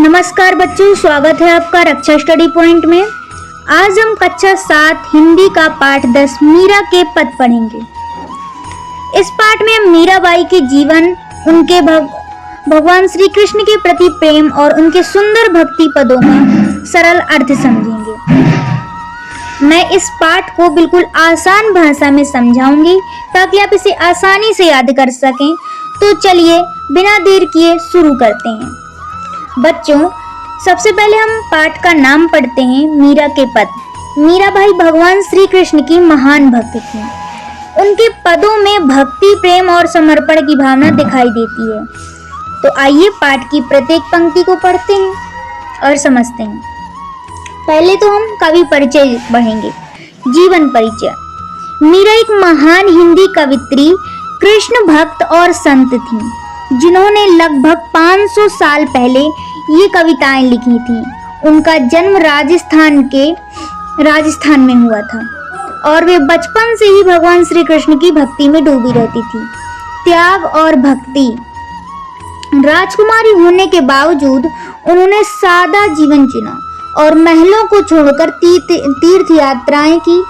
नमस्कार बच्चों, स्वागत है आपका रक्षा स्टडी पॉइंट में। आज हम कक्षा 7 हिंदी का पाठ 10 मीरा के पद पढ़ेंगे। इस पाठ में हम मीराबाई के जीवन, उनके भगवान श्री कृष्ण के प्रति प्रेम और उनके सुंदर भक्ति पदों का सरल अर्थ समझेंगे। मैं इस पाठ को बिल्कुल आसान भाषा में समझाऊंगी ताकि आप इसे आसानी से याद कर सकें। तो चलिए बिना देर किए शुरू करते हैं। बच्चों, सबसे पहले हम पाठ का नाम पढ़ते हैं, मीरा के पद। मीराबाई भगवान श्री कृष्ण की महान भक्त थी। उनके पदों में भक्ति, प्रेम और समर्पण की भावना दिखाई देती है। तो आइए पाठ की प्रत्येक पंक्ति को पढ़ते हैं और समझते हैं। पहले तो हम कवि परिचय पढ़ेंगे। जीवन परिचय। मीरा एक महान हिंदी कवित्री, कृष्ण भक्त और संत थी, जिन्होंने लगभग 500 साल पहले ये कविताएं लिखी थी। उनका जन्म राजस्थान में हुआ था और वे बचपन से ही भगवान श्री कृष्ण की भक्ति में डूबी रहती थी। त्याग और भक्ति। राजकुमारी होने के बावजूद उन्होंने सादा जीवन चुना और महलों को छोड़कर तीर्थ यात्राएं की।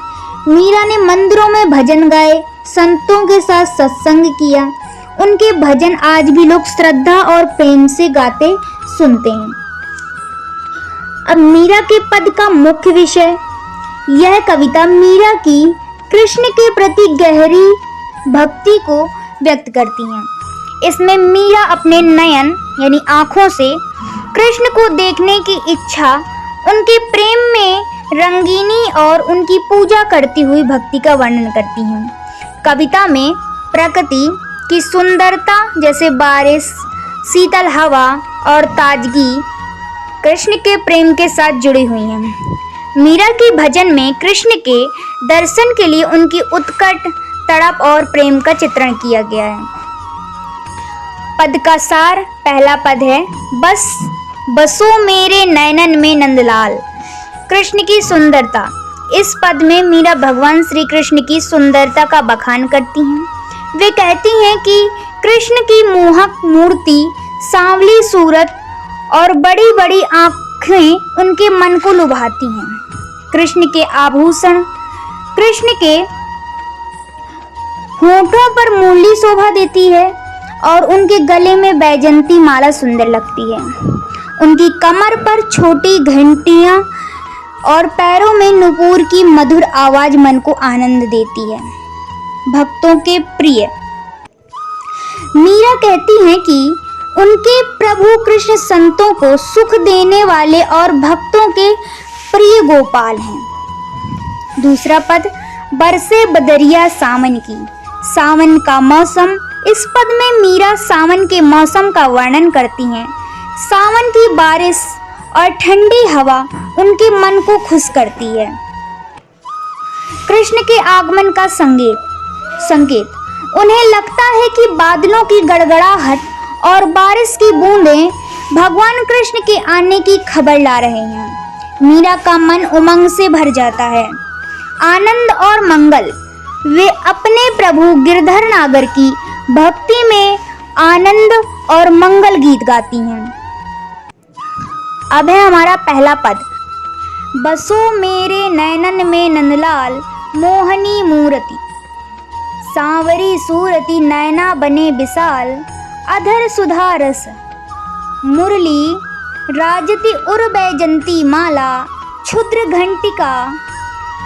मीरा ने मंदिरों में भजन गाए, संतों के साथ सत्संग किया। उनके भजन आज भी लोग श्रद्धा और प्रेम से गाते सुनते हैं। अब मीरा के पद का मुख्य विषय। यह कविता मीरा की कृष्ण के प्रति गहरी भक्ति को व्यक्त करती है। इसमें मीरा अपने नयन यानी आंखों से कृष्ण को देखने की इच्छा, उनके प्रेम में रंगीनी और उनकी पूजा करती हुई भक्ति का वर्णन करती हैं। कविता में प्रकृति की सुंदरता जैसे बारिश, शीतल हवा और ताजगी कृष्ण के प्रेम के साथ जुड़ी हुई हैं। मीरा के भजन में कृष्ण के दर्शन के लिए उनकी उत्कट तड़प और प्रेम का चित्रण किया गया है। पद का सार। पहला पद है, बसो मेरे नयनन में नंदलाल। कृष्ण की सुंदरता। इस पद में मीरा भगवान श्री कृष्ण की सुंदरता का बखान करती हैं। वे कहती हैं कि कृष्ण की मोहक मूर्ति, सांवली सूरत और बड़ी बड़ी आंखें उनके मन को लुभाती हैं। कृष्ण के आभूषण। कृष्ण के होठों पर मुरली शोभा देती है और उनके गले में बैजंती माला सुंदर लगती है। उनकी कमर पर छोटी घंटियां और पैरों में नुपुर की मधुर आवाज मन को आनंद देती है। भक्तों के प्रिय। मीरा कहती हैं कि उनके प्रभु कृष्ण संतों को सुख देने वाले और भक्तों के प्रिय गोपाल हैं। दूसरा पद, बरसे बदरिया सावन की। सावन का मौसम। इस पद में मीरा सावन के मौसम का वर्णन करती हैं। सावन की बारिश और ठंडी हवा उनके मन को खुश करती है। कृष्ण के आगमन का संकेत। उन्हें लगता है कि बादलों की गड़गड़ाहट और बारिश की बूंदें भगवान कृष्ण के आने की खबर ला रहे हैं। मीरा का मन उमंग से भर जाता है। आनंद और मंगल। वे अपने प्रभु गिरधर नागर की भक्ति में आनंद और मंगल गीत गाती हैं। अब है हमारा पहला पद, बसो मेरे नयनन में नंदलाल मोहनी मूरति। सांवरी सूरति नयना बने विशाल, अधर सुधा रस मुरली राजति उर बैजंती माला, क्षुद्र घंटिका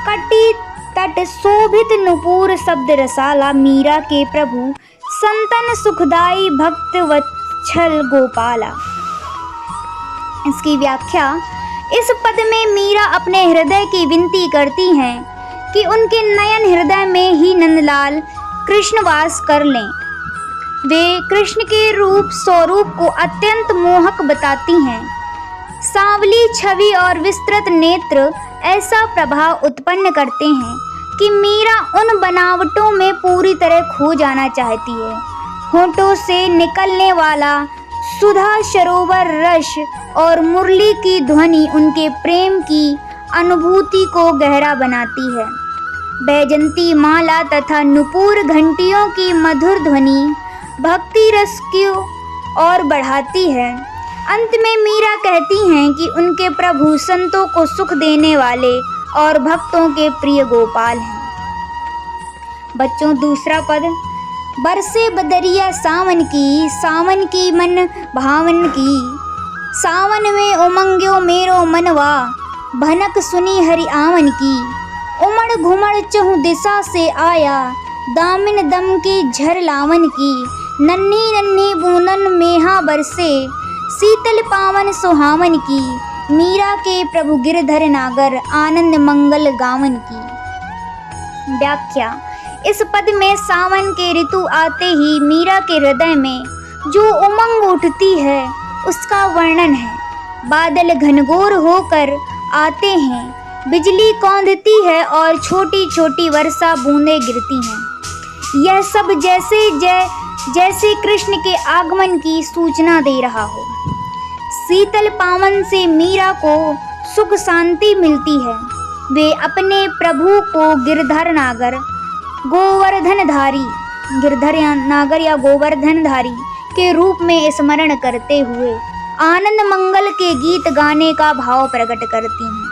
कटी तट शोभित नुपुर शब्द रसाला। मीरा के प्रभु संतन सुखदाई भक्त वत्सल गोपाला। इसकी व्याख्या। इस पद में मीरा अपने हृदय की विनती करती हैं कि उनके नयन हृदय में ही नंदलाल कृष्ण वास कर लें। वे कृष्ण के रूप स्वरूप को अत्यंत मोहक बताती हैं। सांवली छवि और विस्तृत नेत्र ऐसा प्रभाव उत्पन्न करते हैं कि मीरा उन बनावटों में पूरी तरह खो जाना चाहती है। होठों से निकलने वाला सुधा सरोवर रस और मुरली की ध्वनि उनके प्रेम की अनुभूति को गहरा बनाती है। बैजंती माला तथा नुपुर घंटियों की मधुर ध्वनि भक्ति रस को और बढ़ाती है। अंत में मीरा कहती हैं कि उनके प्रभु संतों को सुख देने वाले और भक्तों के प्रिय गोपाल हैं। बच्चों, दूसरा पद, बरसे बदरिया सावन की मन भावन की, सावन में उमंग्यो मेरो मनवा, भनक सुनी हरि आवन की, उमड़ घुमड़ चहु दिशा से आया, दामिन दम की झर लावन की, नन्ही नन्ही बूंदन मेहा बरसे, शीतल पावन सुहावन की, मीरा के प्रभु गिरधर नागर, आनंद मंगल गावन की। व्याख्या, इस पद में सावन के ऋतु आते ही मीरा के हृदय में जो उमंग उठती है उसका वर्णन है। बादल घनघोर होकर आते हैं, बिजली कौंधती है और छोटी छोटी वर्षा बूंदें गिरती हैं। यह सब जैसे कृष्ण के आगमन की सूचना दे रहा हो। शीतल पावन से मीरा को सुख शांति मिलती है। वे अपने प्रभु को गिरधर नागर या गोवर्धनधारी के रूप में स्मरण करते हुए आनंद मंगल के गीत गाने का भाव प्रकट करती हैं।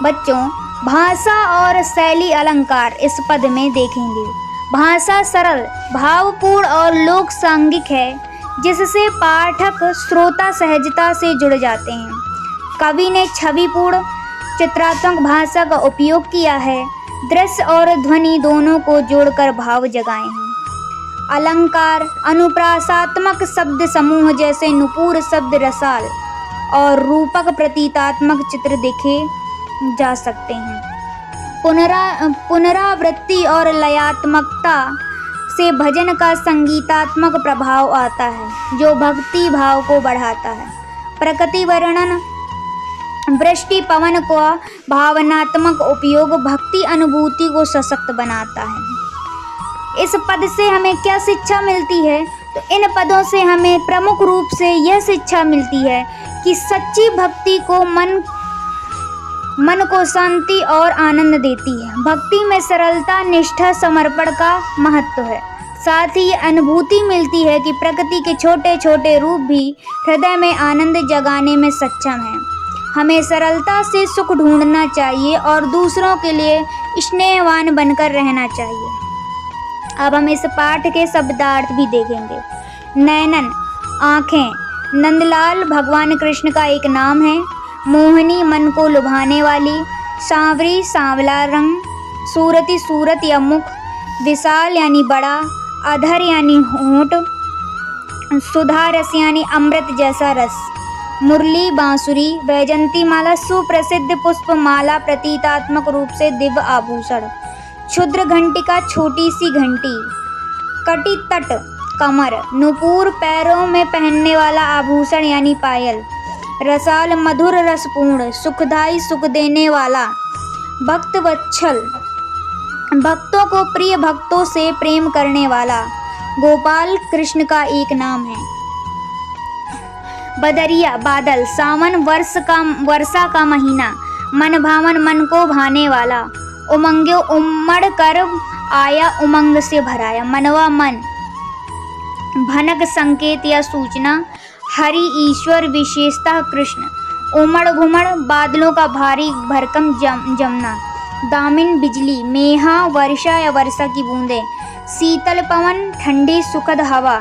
बच्चों, भाषा और शैली अलंकार इस पद में देखेंगे। भाषा सरल, भावपूर्ण और लोक सांगिक है, जिससे पाठक श्रोता सहजता से जुड़ जाते हैं। कवि ने छविपूर्ण चित्रात्मक भाषा का उपयोग किया है, दृश्य और ध्वनि दोनों को जोड़कर भाव जगाए हैं। अलंकार अनुप्रासात्मक शब्द समूह जैसे नुपुर शब्द रसाल और रूपक प्रतीकात्मक चित्र देखे जा सकते हैं। पुनरावृत्ति और लयात्मकता से भजन का संगीतात्मक प्रभाव आता है, जो भक्ति भाव को बढ़ाता है। प्रकृति वर्णन, वृष्टि पवन का भावनात्मक उपयोग भक्ति अनुभूति को सशक्त बनाता है। इस पद से हमें क्या शिक्षा मिलती है? तो इन पदों से हमें प्रमुख रूप से यह शिक्षा मिलती है कि सच्ची भक्ति को मन को शांति और आनंद देती है। भक्ति में सरलता, निष्ठा, समर्पण का महत्व है। साथ ही अनुभूति मिलती है कि प्रकृति के छोटे छोटे रूप भी हृदय में आनंद जगाने में सक्षम हैं। हमें सरलता से सुख ढूंढना चाहिए और दूसरों के लिए स्नेहवान बनकर रहना चाहिए। अब हम इस पाठ के शब्दार्थ भी देखेंगे। नैनन, आँखें। नंदलाल भगवान कृष्ण का एक नाम है। मोहिनी, मन को लुभाने वाली। सांवरी, सांवला रंग। सूरती, सूरत या मुख। विशाल यानी बड़ा। अधर यानी होंठ। सुधा रस यानी अमृत जैसा रस। मुरली, बांसुरी। वैजंती माला, सुप्रसिद्ध पुष्प माला, प्रतीकात्मक रूप से दिव्य आभूषण। क्षुद्र घंटिका, छोटी सी घंटी। कटी तट, कमर। नुपुर, पैरों में पहनने वाला आभूषण यानी पायल। रसाल, मधुर रसपूर्ण। सुखदाई, सुख देने वाला। भक्त वत्सल, भक्तों को प्रिय, भक्तों से प्रेम करने वाला। गोपाल कृष्ण का एक नाम है। बदरिया, बादल। सावन, वर्षा का महीना। मन भावन, मन को भाने वाला। उमंग्यो, उमड़ कर आया, उमंग से भराया। मनवा, मन। भनक, संकेत या सूचना। हरि, ईश्वर, विशेषतः कृष्ण। उमड़ घुमड़, बादलों का भारी भरकम जमना। दामिन, बिजली। मेहा, वर्षा या वर्षा की बूंदें। शीतल पवन, ठंडी सुखद हवा।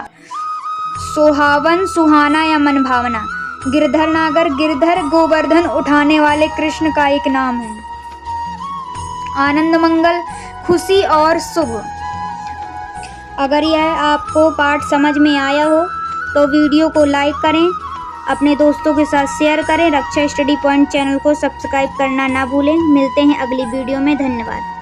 सुहावन, सुहाना या मन भावना। गिरधर नागर, गिरधर गोवर्धन उठाने वाले कृष्ण का एक नाम है। आनंद मंगल, खुशी और शुभ। अगर यह आपको पाठ समझ में आया हो तो वीडियो को लाइक करें, अपने दोस्तों के साथ शेयर करें। रक्षा स्टडी पॉइंट चैनल को सब्सक्राइब करना ना भूलें। मिलते हैं अगली वीडियो में। धन्यवाद।